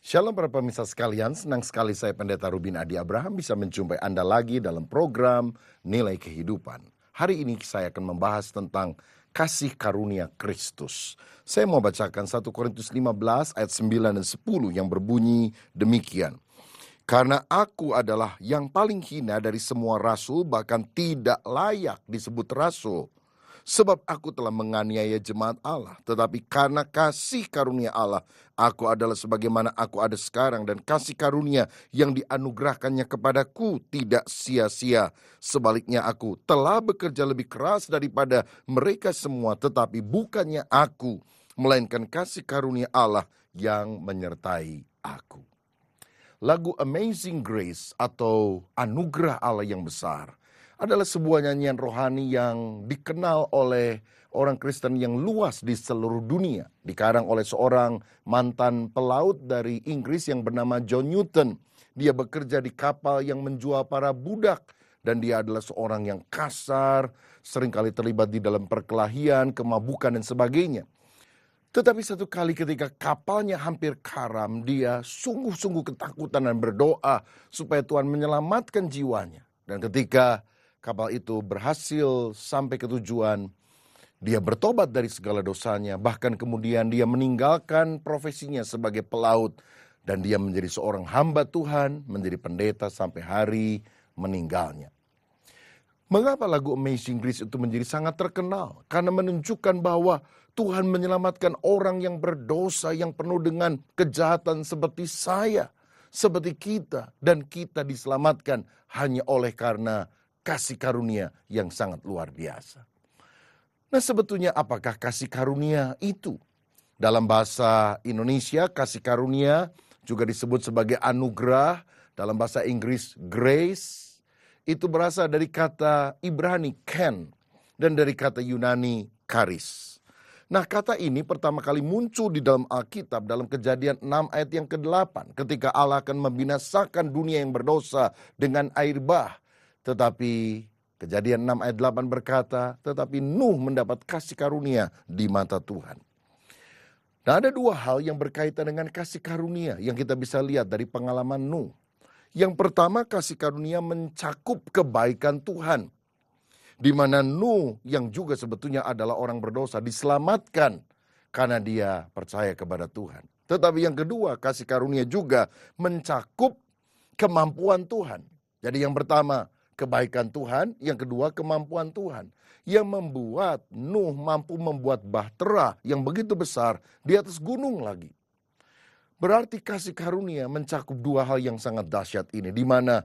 Shalom para pemirsa sekalian, senang sekali saya Pendeta Rubin Adi Abraham bisa menjumpai Anda lagi dalam program Nilai Kehidupan. Hari ini saya akan membahas tentang kasih karunia Kristus. Saya mau bacakan 1 Korintus 15 ayat 9 dan 10 yang berbunyi demikian. Karena aku adalah yang paling hina dari semua rasul, bahkan tidak layak disebut rasul. Sebab aku telah menganiaya jemaat Allah, tetapi karena kasih karunia Allah, aku adalah sebagaimana aku ada sekarang, dan kasih karunia yang dianugerahkannya kepadaku tidak sia-sia. Sebaliknya aku telah bekerja lebih keras daripada mereka semua, tetapi bukannya aku, melainkan kasih karunia Allah yang menyertai aku. Lagu Amazing Grace atau Anugerah Allah yang Besar adalah sebuah nyanyian rohani yang dikenal oleh orang Kristen yang luas di seluruh dunia. Dikarang oleh seorang mantan pelaut dari Inggris yang bernama John Newton. Dia bekerja di kapal yang menjual para budak. Dan dia adalah seorang yang kasar, seringkali terlibat di dalam perkelahian, kemabukan dan sebagainya. Tetapi satu kali ketika kapalnya hampir karam, dia sungguh-sungguh ketakutan dan berdoa supaya Tuhan menyelamatkan jiwanya. Dan ketika kapal itu berhasil sampai ke tujuan, dia bertobat dari segala dosanya. Bahkan kemudian dia meninggalkan profesinya sebagai pelaut. Dan dia menjadi seorang hamba Tuhan, menjadi pendeta sampai hari meninggalnya. Mengapa lagu Amazing Grace itu menjadi sangat terkenal? Karena menunjukkan bahwa Tuhan menyelamatkan orang yang berdosa, yang penuh dengan kejahatan seperti saya, seperti kita. Dan kita diselamatkan hanya oleh karena kasih karunia yang sangat luar biasa. Nah, sebetulnya apakah kasih karunia itu? Dalam bahasa Indonesia, kasih karunia juga disebut sebagai anugerah. Dalam bahasa Inggris, grace. Itu berasal dari kata Ibrani ken dan dari kata Yunani charis. Nah, kata ini pertama kali muncul di dalam Alkitab dalam Kejadian 6 ayat yang ke-8 ketika Allah akan membinasakan dunia yang berdosa dengan air bah. Tetapi Kejadian 6 ayat 8 berkata, tetapi Nuh mendapat kasih karunia di mata Tuhan. Nah, ada dua hal yang berkaitan dengan kasih karunia yang kita bisa lihat dari pengalaman Nuh. Yang pertama, kasih karunia mencakup kebaikan Tuhan. Di mana Nuh yang juga sebetulnya adalah orang berdosa diselamatkan karena dia percaya kepada Tuhan. Tetapi yang kedua, kasih karunia juga mencakup kemampuan Tuhan. Jadi yang pertama, kebaikan Tuhan. Yang kedua, kemampuan Tuhan. Yang membuat Nuh mampu membuat bahtera yang begitu besar di atas gunung lagi. Berarti kasih karunia mencakup dua hal yang sangat dahsyat ini. Di mana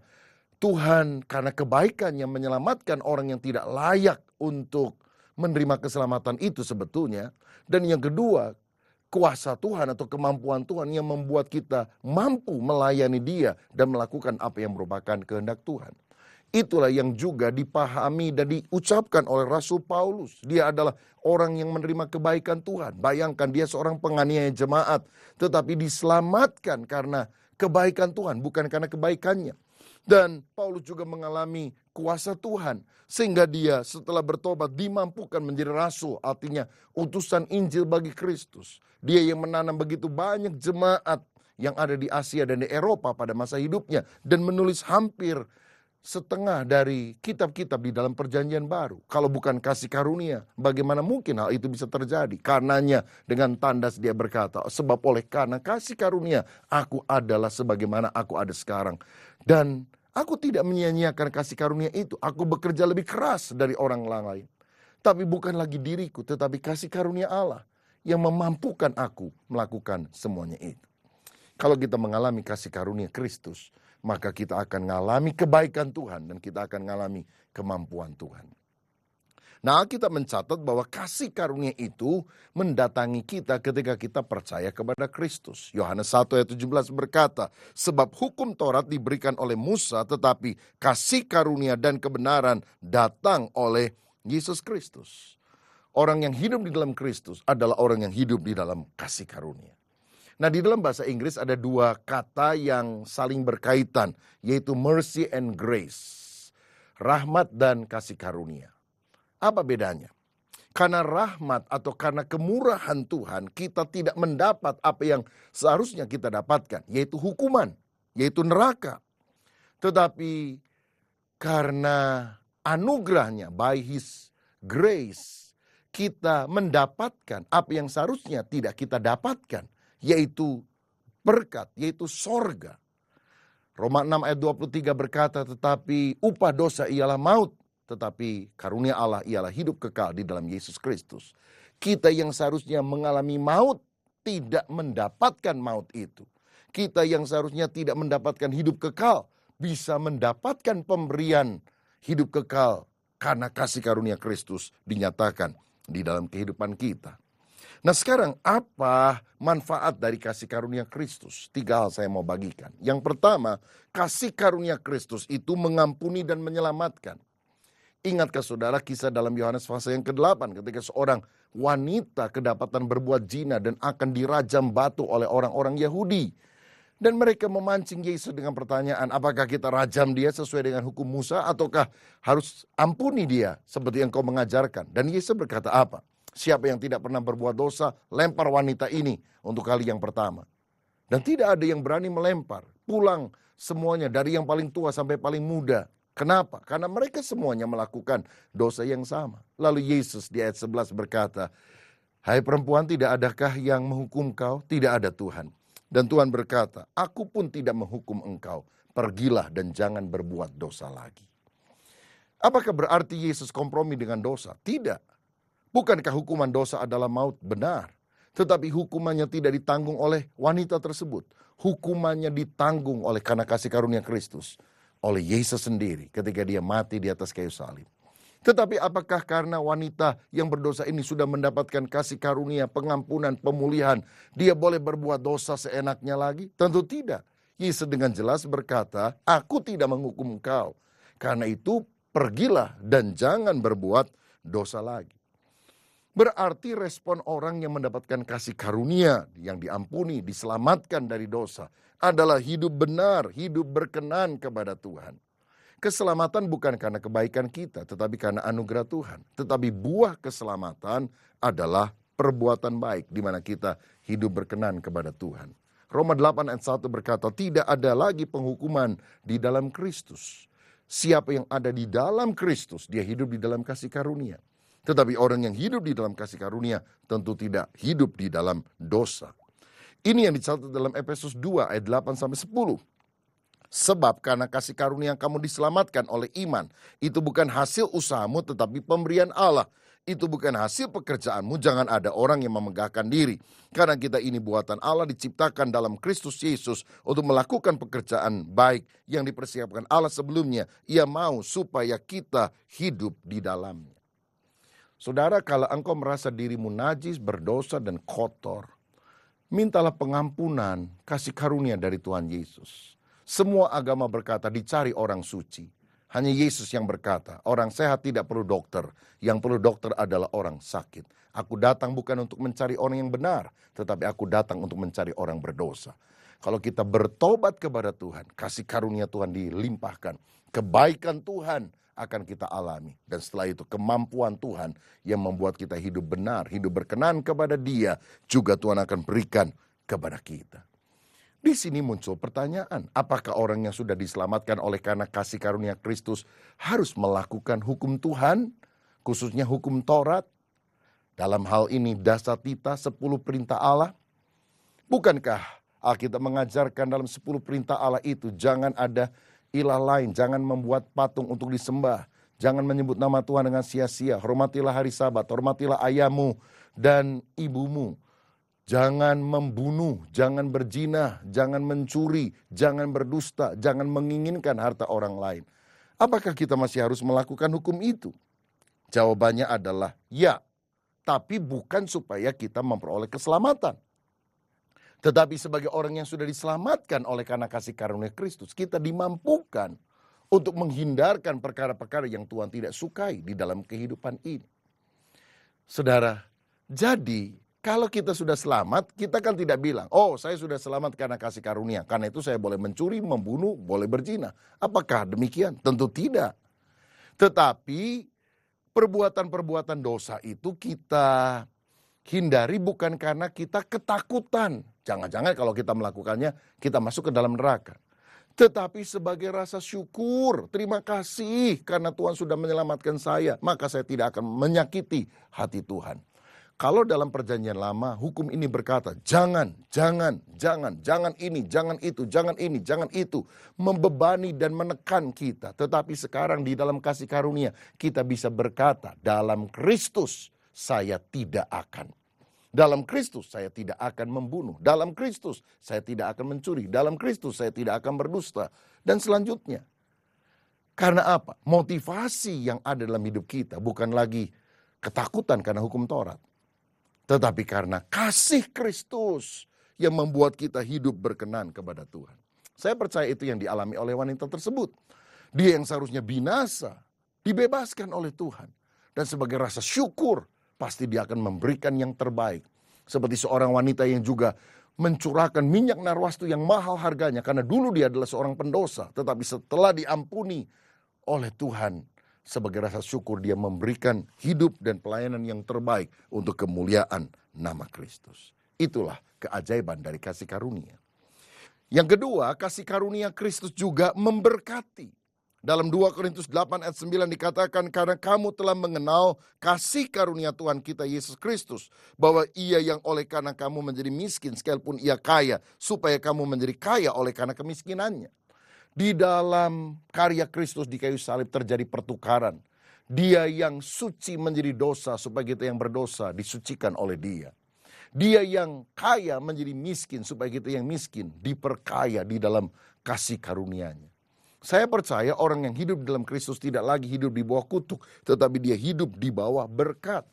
Tuhan karena kebaikannya menyelamatkan orang yang tidak layak untuk menerima keselamatan itu sebetulnya. Dan yang kedua, kuasa Tuhan atau kemampuan Tuhan yang membuat kita mampu melayani Dia dan melakukan apa yang merupakan kehendak Tuhan. Itulah yang juga dipahami dan diucapkan oleh Rasul Paulus. Dia adalah orang yang menerima kebaikan Tuhan. Bayangkan dia seorang penganiaya jemaat. Tetapi diselamatkan karena kebaikan Tuhan, bukan karena kebaikannya. Dan Paulus juga mengalami kuasa Tuhan. Sehingga dia setelah bertobat dimampukan menjadi rasul. Artinya utusan Injil bagi Kristus. Dia yang menanam begitu banyak jemaat yang ada di Asia dan di Eropa pada masa hidupnya. Dan menulis hampir setengah dari kitab-kitab di dalam perjanjian baru. Kalau bukan kasih karunia, bagaimana mungkin hal itu bisa terjadi? Karenanya dengan tandas dia berkata, sebab oleh karena kasih karunia, aku adalah sebagaimana aku ada sekarang. Dan aku tidak menyia-nyiakan kasih karunia itu. Aku bekerja lebih keras dari orang lain. Tapi bukan lagi diriku, tetapi kasih karunia Allah yang memampukan aku melakukan semuanya itu. Kalau kita mengalami kasih karunia Kristus, maka kita akan mengalami kebaikan Tuhan dan kita akan mengalami kemampuan Tuhan. Nah, kita mencatat bahwa kasih karunia itu mendatangi kita ketika kita percaya kepada Kristus. Yohanes 1 ayat 17 berkata, sebab hukum Taurat diberikan oleh Musa, tetapi kasih karunia dan kebenaran datang oleh Yesus Kristus. Orang yang hidup di dalam Kristus adalah orang yang hidup di dalam kasih karunia. Nah, di dalam bahasa Inggris ada dua kata yang saling berkaitan, yaitu mercy and grace. Rahmat dan kasih karunia. Apa bedanya? Karena rahmat atau karena kemurahan Tuhan, kita tidak mendapat apa yang seharusnya kita dapatkan, yaitu hukuman, yaitu neraka. Tetapi karena anugerahnya, by His grace, kita mendapatkan apa yang seharusnya tidak kita dapatkan, yaitu berkat, yaitu sorga. Roma 6 ayat 23 berkata, tetapi upah dosa ialah maut, tetapi karunia Allah ialah hidup kekal di dalam Yesus Kristus. Kita yang seharusnya mengalami maut tidak mendapatkan maut itu. Kita yang seharusnya tidak mendapatkan hidup kekal bisa mendapatkan pemberian hidup kekal karena kasih karunia Kristus dinyatakan di dalam kehidupan kita. Nah sekarang apa manfaat dari kasih karunia Kristus? 3 hal saya mau bagikan. Yang pertama, kasih karunia Kristus itu mengampuni dan menyelamatkan. Ingatkah saudara kisah dalam Yohanes pasal yang ke-8 ketika seorang wanita kedapatan berbuat zina dan akan dirajam batu oleh orang-orang Yahudi. Dan mereka memancing Yesus dengan pertanyaan, apakah kita rajam dia sesuai dengan hukum Musa ataukah harus ampuni dia seperti yang kau mengajarkan? Dan Yesus berkata apa? Siapa yang tidak pernah berbuat dosa, lempar wanita ini untuk kali yang pertama. Dan tidak ada yang berani melempar. Pulang semuanya dari yang paling tua sampai paling muda. Kenapa? Karena mereka semuanya melakukan dosa yang sama. Lalu Yesus di ayat 11 berkata, hai perempuan, tidak adakah yang menghukum kau? Tidak ada Tuhan. Dan Tuhan berkata, aku pun tidak menghukum engkau. Pergilah dan jangan berbuat dosa lagi. Apakah berarti Yesus kompromi dengan dosa? Tidak. Bukankah hukuman dosa adalah maut? Benar. Tetapi hukumannya tidak ditanggung oleh wanita tersebut. Hukumannya ditanggung oleh karena kasih karunia Kristus. Oleh Yesus sendiri ketika dia mati di atas kayu salib. Tetapi apakah karena wanita yang berdosa ini sudah mendapatkan kasih karunia, pengampunan, pemulihan, dia boleh berbuat dosa seenaknya lagi? Tentu tidak. Yesus dengan jelas berkata, aku tidak menghukum engkau. Karena itu pergilah dan jangan berbuat dosa lagi. Berarti respon orang yang mendapatkan kasih karunia, yang diampuni, diselamatkan dari dosa, adalah hidup benar, hidup berkenan kepada Tuhan. Keselamatan bukan karena kebaikan kita, tetapi karena anugerah Tuhan. Tetapi buah keselamatan adalah perbuatan baik, di mana kita hidup berkenan kepada Tuhan. Roma 8 ayat 1 berkata, tidak ada lagi penghukuman di dalam Kristus. Siapa yang ada di dalam Kristus, dia hidup di dalam kasih karunia. Tetapi orang yang hidup di dalam kasih karunia tentu tidak hidup di dalam dosa. Ini yang dicatat dalam Efesus 2 ayat 8-10. Sebab karena kasih karunia kamu diselamatkan oleh iman. Itu bukan hasil usahamu tetapi pemberian Allah. Itu bukan hasil pekerjaanmu, jangan ada orang yang memegahkan diri. Karena kita ini buatan Allah, diciptakan dalam Kristus Yesus untuk melakukan pekerjaan baik yang dipersiapkan Allah sebelumnya. Ia mau supaya kita hidup di dalamnya. Saudara, kalau engkau merasa dirimu najis, berdosa dan kotor, mintalah pengampunan, kasih karunia dari Tuhan Yesus. Semua agama berkata dicari orang suci. Hanya Yesus yang berkata, orang sehat tidak perlu dokter. Yang perlu dokter adalah orang sakit. Aku datang bukan untuk mencari orang yang benar, tetapi aku datang untuk mencari orang berdosa. Kalau kita bertobat kepada Tuhan, kasih karunia Tuhan dilimpahkan. Kebaikan Tuhan akan kita alami. Dan setelah itu kemampuan Tuhan yang membuat kita hidup benar, hidup berkenan kepada Dia, juga Tuhan akan berikan kepada kita. Di sini muncul pertanyaan, apakah orang yang sudah diselamatkan oleh karena kasih karunia Kristus harus melakukan hukum Tuhan, khususnya hukum Taurat? Dalam hal ini dasatita 10 perintah Allah. Bukankah Alkitab mengajarkan dalam 10 perintah Allah itu jangan ada ilah lain, jangan membuat patung untuk disembah, jangan menyebut nama Tuhan dengan sia-sia, hormatilah hari Sabat, hormatilah ayahmu dan ibumu. Jangan membunuh, jangan berzina, jangan mencuri, jangan berdusta, jangan menginginkan harta orang lain. Apakah kita masih harus melakukan hukum itu? Jawabannya adalah ya, tapi bukan supaya kita memperoleh keselamatan. Tetapi sebagai orang yang sudah diselamatkan oleh karena kasih karunia Kristus, kita dimampukan untuk menghindarkan perkara-perkara yang Tuhan tidak sukai di dalam kehidupan ini. Saudara, jadi kalau kita sudah selamat, kita kan tidak bilang, oh saya sudah selamat karena kasih karunia. Karena itu saya boleh mencuri, membunuh, boleh berzina. Apakah demikian? Tentu tidak. Tetapi Perbuatan-perbuatan dosa itu kita hindari bukan karena kita ketakutan. Jangan-jangan kalau kita melakukannya, kita masuk ke dalam neraka. Tetapi sebagai rasa syukur, terima kasih karena Tuhan sudah menyelamatkan saya, maka saya tidak akan menyakiti hati Tuhan. Kalau dalam perjanjian lama, hukum ini berkata, jangan ini, jangan itu, jangan ini, jangan itu. Membebani dan menekan kita. Tetapi sekarang di dalam kasih karunia, kita bisa berkata, dalam Kristus saya tidak akan. Dalam Kristus saya tidak akan membunuh. Dalam Kristus saya tidak akan mencuri. Dalam Kristus saya tidak akan berdusta. Dan selanjutnya. Karena apa? Motivasi yang ada dalam hidup kita bukan lagi ketakutan karena hukum Taurat. Tetapi karena kasih Kristus yang membuat kita hidup berkenan kepada Tuhan. Saya percaya itu yang dialami oleh wanita tersebut. Dia yang seharusnya binasa, dibebaskan oleh Tuhan. Dan sebagai rasa syukur, pasti dia akan memberikan yang terbaik. Seperti seorang wanita yang juga mencurahkan minyak narwastu yang mahal harganya. Karena dulu dia adalah seorang pendosa. Tetapi setelah diampuni oleh Tuhan, sebagai rasa syukur dia memberikan hidup dan pelayanan yang terbaik untuk kemuliaan nama Kristus. Itulah keajaiban dari kasih karunia. Yang kedua, kasih karunia Kristus juga memberkati. Dalam 2 Korintus 8 ayat 9 dikatakan, karena kamu telah mengenal kasih karunia Tuhan kita Yesus Kristus, bahwa ia yang oleh karena kamu menjadi miskin sekalipun ia kaya, supaya kamu menjadi kaya oleh karena kemiskinannya. Di dalam karya Kristus di kayu salib terjadi pertukaran. Dia yang suci menjadi dosa, supaya kita yang berdosa disucikan oleh dia. Dia yang kaya menjadi miskin, supaya kita yang miskin diperkaya di dalam kasih karunia-Nya. Saya percaya orang yang hidup dalam Kristus tidak lagi hidup di bawah kutuk, tetapi dia hidup di bawah berkat.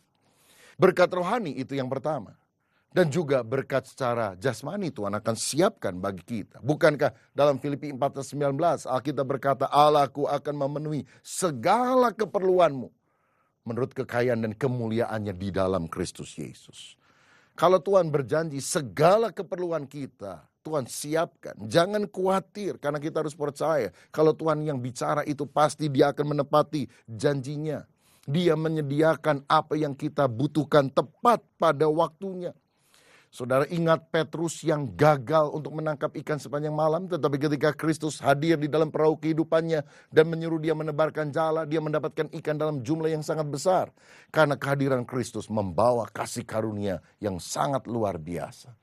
Berkat rohani itu yang pertama. Dan juga berkat secara jasmani Tuhan akan siapkan bagi kita. Bukankah dalam Filipi 4:19 Alkitab berkata, Allahku akan memenuhi segala keperluanmu menurut kekayaan dan kemuliaannya di dalam Kristus Yesus. Kalau Tuhan berjanji segala keperluan kita, Tuhan siapkan. Jangan khawatir karena kita harus percaya. Kalau Tuhan yang bicara itu pasti dia akan menepati janjinya. Dia menyediakan apa yang kita butuhkan tepat pada waktunya. Saudara ingat Petrus yang gagal untuk menangkap ikan sepanjang malam. Tetapi ketika Kristus hadir di dalam perahu kehidupannya dan menyuruh dia menebarkan jala, dia mendapatkan ikan dalam jumlah yang sangat besar. Karena kehadiran Kristus membawa kasih karunia yang sangat luar biasa.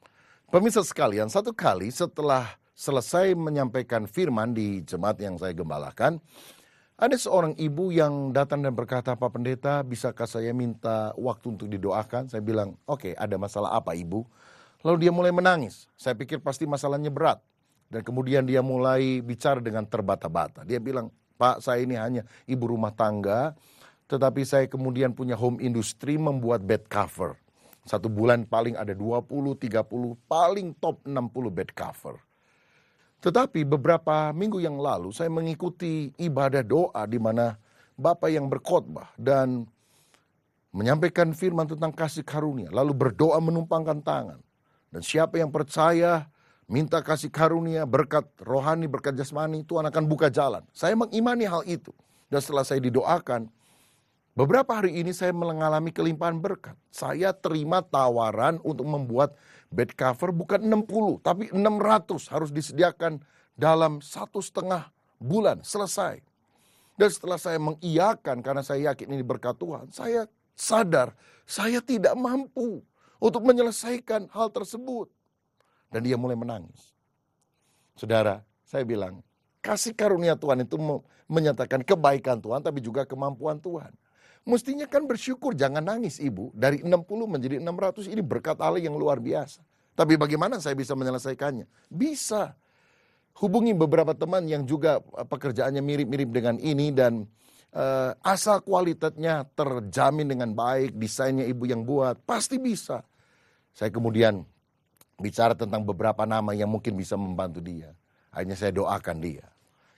Pemirsa sekalian, satu kali setelah selesai menyampaikan firman di jemaat yang saya gembalakan, ada seorang ibu yang datang dan berkata, Pak Pendeta, bisakah saya minta waktu untuk didoakan? Saya bilang, oke, ada masalah apa ibu? Lalu dia mulai menangis. Saya pikir pasti masalahnya berat. Dan kemudian dia mulai bicara dengan terbata-bata. Dia bilang, Pak, saya ini hanya ibu rumah tangga, tetapi saya kemudian punya home industry membuat bed cover. Satu bulan paling ada 20, 30, paling top 60 bed cover. Tetapi beberapa minggu yang lalu saya mengikuti ibadah doa di mana Bapak yang berkhotbah dan menyampaikan firman tentang kasih karunia. Lalu berdoa menumpangkan tangan. Dan siapa yang percaya minta kasih karunia, berkat rohani, berkat jasmani, Tuhan akan buka jalan. Saya mengimani hal itu. Dan setelah saya didoakan, beberapa hari ini saya mengalami kelimpahan berkat. Saya terima tawaran untuk membuat bed cover bukan 60, tapi 600 harus disediakan dalam 1,5 bulan selesai. Dan setelah saya mengiyakan karena saya yakin ini berkat Tuhan, saya sadar saya tidak mampu untuk menyelesaikan hal tersebut. Dan dia mulai menangis. Saudara, saya bilang, kasih karunia Tuhan itu menyatakan kebaikan Tuhan tapi juga kemampuan Tuhan. Mestinya kan bersyukur, jangan nangis ibu. Dari 60 menjadi 600 ini berkat Allah yang luar biasa. Tapi bagaimana saya bisa menyelesaikannya? Bisa. Hubungi beberapa teman yang juga pekerjaannya mirip-mirip dengan ini. Dan asal kualitasnya terjamin dengan baik, desainnya ibu yang buat, pasti bisa. Saya kemudian bicara tentang beberapa nama yang mungkin bisa membantu dia. Akhirnya saya doakan dia.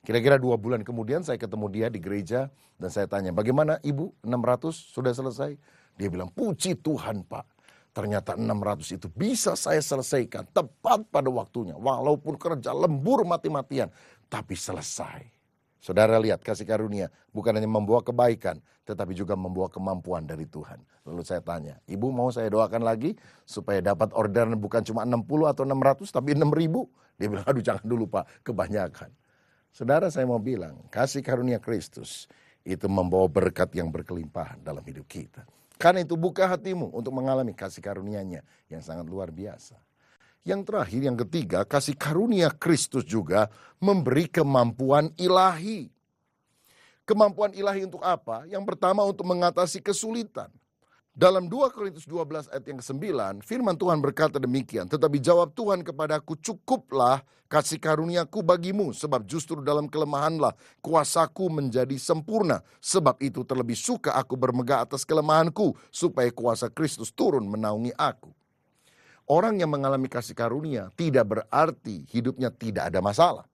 Kira-kira 2 bulan kemudian saya ketemu dia di gereja dan saya tanya, bagaimana ibu 600 sudah selesai? Dia bilang, puji Tuhan Pak, ternyata 600 itu bisa saya selesaikan tepat pada waktunya. Walaupun kerja lembur mati-matian, tapi selesai. Saudara lihat, kasih karunia bukan hanya membawa kebaikan, tetapi juga membawa kemampuan dari Tuhan. Lalu saya tanya, ibu mau saya doakan lagi supaya dapat orderan bukan cuma 60 atau 600 tapi 6.000? Dia bilang, aduh jangan dulu Pak, kebanyakan. Saudara, saya mau bilang, kasih karunia Kristus itu membawa berkat yang berkelimpahan dalam hidup kita. Karena itu buka hatimu untuk mengalami kasih karunia-Nya yang sangat luar biasa. Yang terakhir, yang ketiga, kasih karunia Kristus juga memberi kemampuan ilahi. Kemampuan ilahi untuk apa? Yang pertama untuk mengatasi kesulitan. Dalam 2 Korintus 12 ayat yang ke-9, firman Tuhan berkata demikian, tetapi jawab Tuhan kepadaku, cukuplah kasih karuniaku bagimu, sebab justru dalam kelemahanlah kuasaku menjadi sempurna. Sebab itu terlebih suka aku bermegah atas kelemahanku, supaya kuasa Kristus turun menaungi aku. Orang yang mengalami kasih karunia tidak berarti hidupnya tidak ada masalah.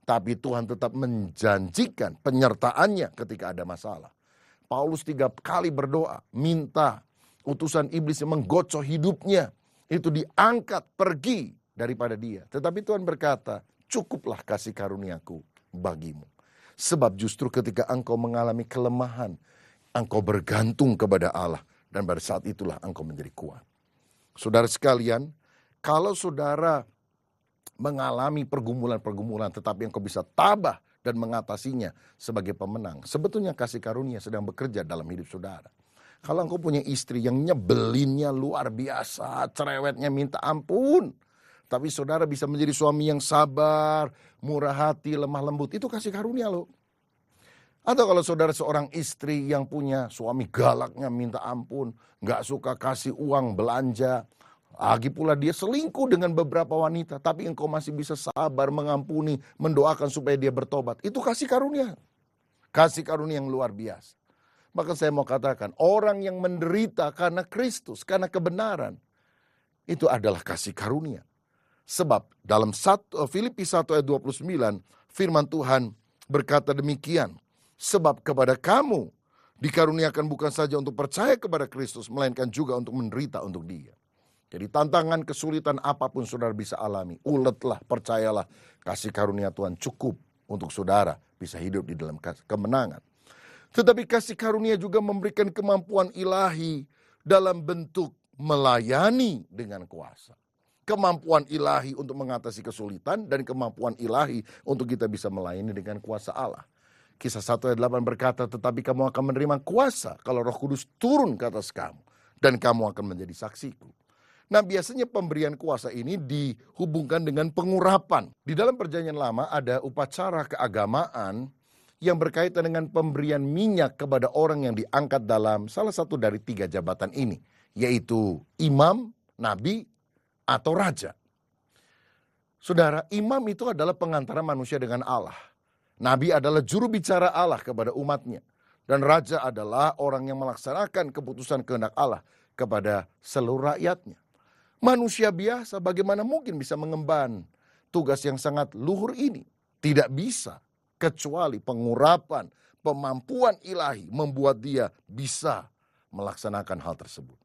Tapi Tuhan tetap menjanjikan penyertaannya ketika ada masalah. Paulus 3 kali berdoa, minta utusan iblis yang menggocok hidupnya itu diangkat pergi daripada dia. Tetapi Tuhan berkata, cukuplah kasih karuniaku bagimu. Sebab justru ketika engkau mengalami kelemahan, engkau bergantung kepada Allah. Dan pada saat itulah engkau menjadi kuat. Saudara sekalian, kalau saudara mengalami pergumulan-pergumulan tetapi engkau bisa tabah dan mengatasinya sebagai pemenang, sebetulnya kasih karunia sedang bekerja dalam hidup saudara. Kalau engkau punya istri yang nyebelinnya luar biasa, cerewetnya minta ampun, tapi saudara bisa menjadi suami yang sabar, murah hati, lemah lembut, itu kasih karunia loh. Atau kalau saudara seorang istri yang punya suami galaknya minta ampun, gak suka kasih uang belanja, lagi pula dia selingkuh dengan beberapa wanita, tapi engkau masih bisa sabar, mengampuni, mendoakan supaya dia bertobat. Itu kasih karunia. Kasih karunia yang luar biasa. Maka saya mau katakan, orang yang menderita karena Kristus, karena kebenaran, itu adalah kasih karunia. Sebab dalam Filipi 1 ayat 29, firman Tuhan berkata demikian, sebab kepada kamu dikaruniakan bukan saja untuk percaya kepada Kristus, melainkan juga untuk menderita untuk Dia. Jadi tantangan, kesulitan apapun saudara bisa alami, uletlah, percayalah, kasih karunia Tuhan cukup untuk saudara bisa hidup di dalam kemenangan. Tetapi kasih karunia juga memberikan kemampuan ilahi dalam bentuk melayani dengan kuasa. Kemampuan ilahi untuk mengatasi kesulitan dan kemampuan ilahi untuk kita bisa melayani dengan kuasa Allah. Kisah 1 ayat 8 berkata, tetapi kamu akan menerima kuasa kalau Roh Kudus turun ke atas kamu, dan kamu akan menjadi saksiku. Nah, biasanya pemberian kuasa ini dihubungkan dengan pengurapan. Di dalam Perjanjian Lama ada upacara keagamaan yang berkaitan dengan pemberian minyak kepada orang yang diangkat dalam salah satu dari 3 jabatan ini, yaitu imam, nabi, atau raja. Saudara, imam itu adalah pengantara manusia dengan Allah. Nabi adalah juru bicara Allah kepada umatnya. Dan raja adalah orang yang melaksanakan keputusan kehendak Allah kepada seluruh rakyatnya. Manusia biasa bagaimana mungkin bisa mengemban tugas yang sangat luhur ini? Tidak bisa, kecuali pengurapan, pemampuan ilahi membuat dia bisa melaksanakan hal tersebut.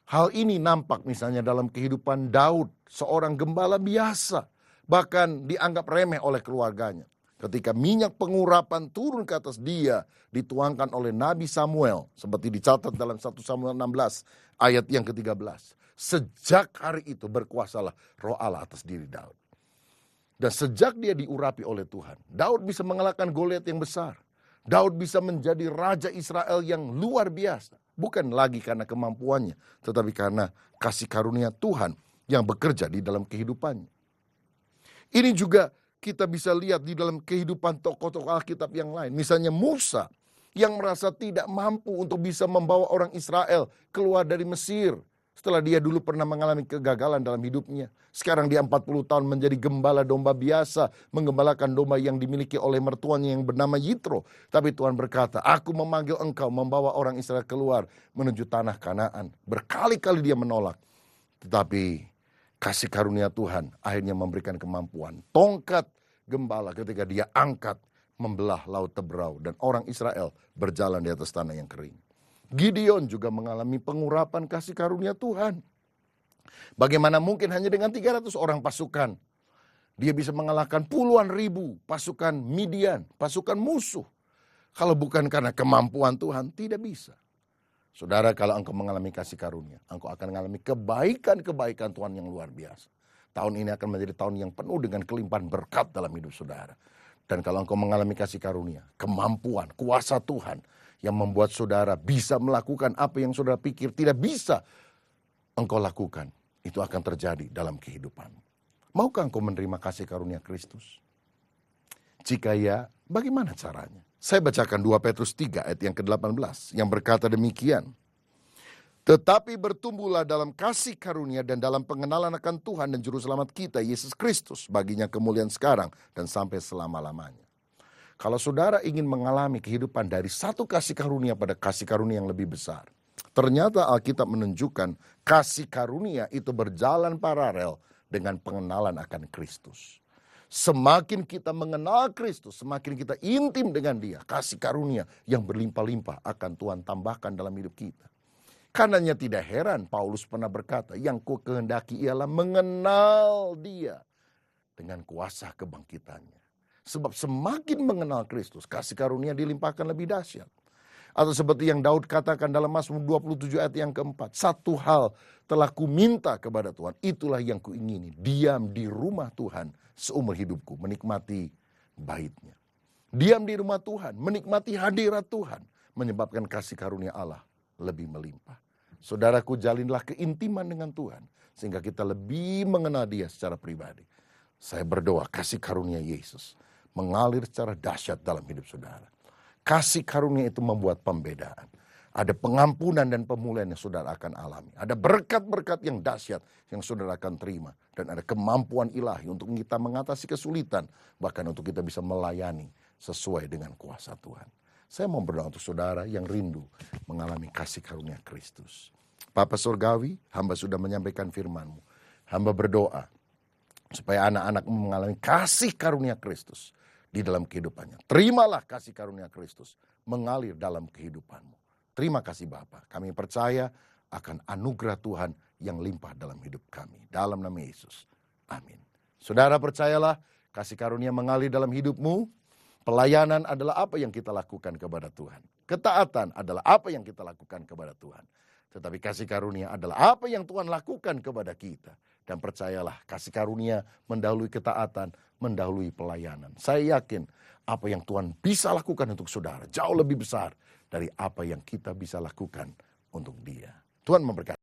Hal ini nampak misalnya dalam kehidupan Daud, seorang gembala biasa, bahkan dianggap remeh oleh keluarganya. Ketika minyak pengurapan turun ke atas dia, dituangkan oleh Nabi Samuel, seperti dicatat dalam 1 Samuel 16 ayat yang ke-13. Sejak hari itu berkuasalah Roh Allah atas diri Daud. Dan sejak dia diurapi oleh Tuhan, Daud bisa mengalahkan Goliat yang besar. Daud bisa menjadi raja Israel yang luar biasa. Bukan lagi karena kemampuannya, tetapi karena kasih karunia Tuhan yang bekerja di dalam kehidupannya. Ini juga kita bisa lihat di dalam kehidupan tokoh-tokoh Alkitab yang lain. Misalnya Musa yang merasa tidak mampu untuk bisa membawa orang Israel keluar dari Mesir. Setelah dia dulu pernah mengalami kegagalan dalam hidupnya. Sekarang dia 40 tahun menjadi gembala domba biasa. Menggembalakan domba yang dimiliki oleh mertuanya yang bernama Yitro. Tapi Tuhan berkata, aku memanggil engkau membawa orang Israel keluar menuju tanah Kanaan. Berkali-kali dia menolak. Tetapi kasih karunia Tuhan akhirnya memberikan kemampuan. Tongkat gembala ketika dia angkat membelah laut Teberau. Dan orang Israel berjalan di atas tanah yang kering. Gideon juga mengalami pengurapan kasih karunia Tuhan. Bagaimana mungkin hanya dengan 300 orang pasukan Dia bisa mengalahkan puluhan ribu pasukan Midian, pasukan musuh. Kalau bukan karena kemampuan Tuhan, tidak bisa. Saudara, kalau engkau mengalami kasih karunia, engkau akan mengalami kebaikan-kebaikan Tuhan yang luar biasa. Tahun ini akan menjadi tahun yang penuh dengan kelimpahan berkat dalam hidup saudara. Dan kalau engkau mengalami kasih karunia, kemampuan, kuasa Tuhan yang membuat saudara bisa melakukan apa yang saudara pikir tidak bisa engkau lakukan, itu akan terjadi dalam kehidupanmu. Maukah engkau menerima kasih karunia Kristus? Jika ya, bagaimana caranya? Saya bacakan 2 Petrus 3 ayat yang ke-18 yang berkata demikian. Tetapi bertumbuhlah dalam kasih karunia dan dalam pengenalan akan Tuhan dan Juru Selamat kita, Yesus Kristus. Baginya kemuliaan sekarang dan sampai selama-lamanya. Kalau saudara ingin mengalami kehidupan dari satu kasih karunia pada kasih karunia yang lebih besar, ternyata Alkitab menunjukkan kasih karunia itu berjalan paralel dengan pengenalan akan Kristus. Semakin kita mengenal Kristus, semakin kita intim dengan Dia, kasih karunia yang berlimpah-limpah akan Tuhan tambahkan dalam hidup kita. Karenanya tidak heran Paulus pernah berkata, yang ku kehendaki ialah mengenal Dia dengan kuasa kebangkitannya. Sebab semakin mengenal Kristus, kasih karunia dilimpahkan lebih dahsyat. Atau seperti yang Daud katakan dalam Mazmur 27 ayat yang keempat. Satu hal telah ku minta kepada Tuhan, itulah yang ku ingini. Diam di rumah Tuhan seumur hidupku, menikmati baitnya. Diam di rumah Tuhan, menikmati hadirat Tuhan, menyebabkan kasih karunia Allah lebih melimpah. Saudaraku, jalinlah keintiman dengan Tuhan, sehingga kita lebih mengenal Dia secara pribadi. Saya berdoa kasih karunia Yesus mengalir secara dahsyat dalam hidup saudara. Kasih karunia itu membuat pembedaan. Ada pengampunan dan pemulihan yang saudara akan alami. Ada berkat-berkat yang dahsyat yang saudara akan terima. Dan ada kemampuan ilahi untuk kita mengatasi kesulitan. Bahkan untuk kita bisa melayani sesuai dengan kuasa Tuhan. Saya mau berdoa untuk saudara yang rindu mengalami kasih karunia Kristus. Bapa Surgawi, hamba sudah menyampaikan firman-Mu. Hamba berdoa supaya anak-anak-Mu mengalami kasih karunia Kristus di dalam kehidupannya. Terimalah kasih karunia Kristus mengalir dalam kehidupanmu. Terima kasih Bapa. Kami percaya akan anugerah Tuhan yang limpah dalam hidup kami. Dalam nama Yesus. Amin. Saudara percayalah kasih karunia mengalir dalam hidupmu. Pelayanan adalah apa yang kita lakukan kepada Tuhan. Ketaatan adalah apa yang kita lakukan kepada Tuhan. Tetapi kasih karunia adalah apa yang Tuhan lakukan kepada kita. Dan percayalah kasih karunia mendahului ketaatan, mendahului pelayanan. Saya yakin apa yang Tuhan bisa lakukan untuk saudara jauh lebih besar dari apa yang kita bisa lakukan untuk Dia. Tuhan memberkati.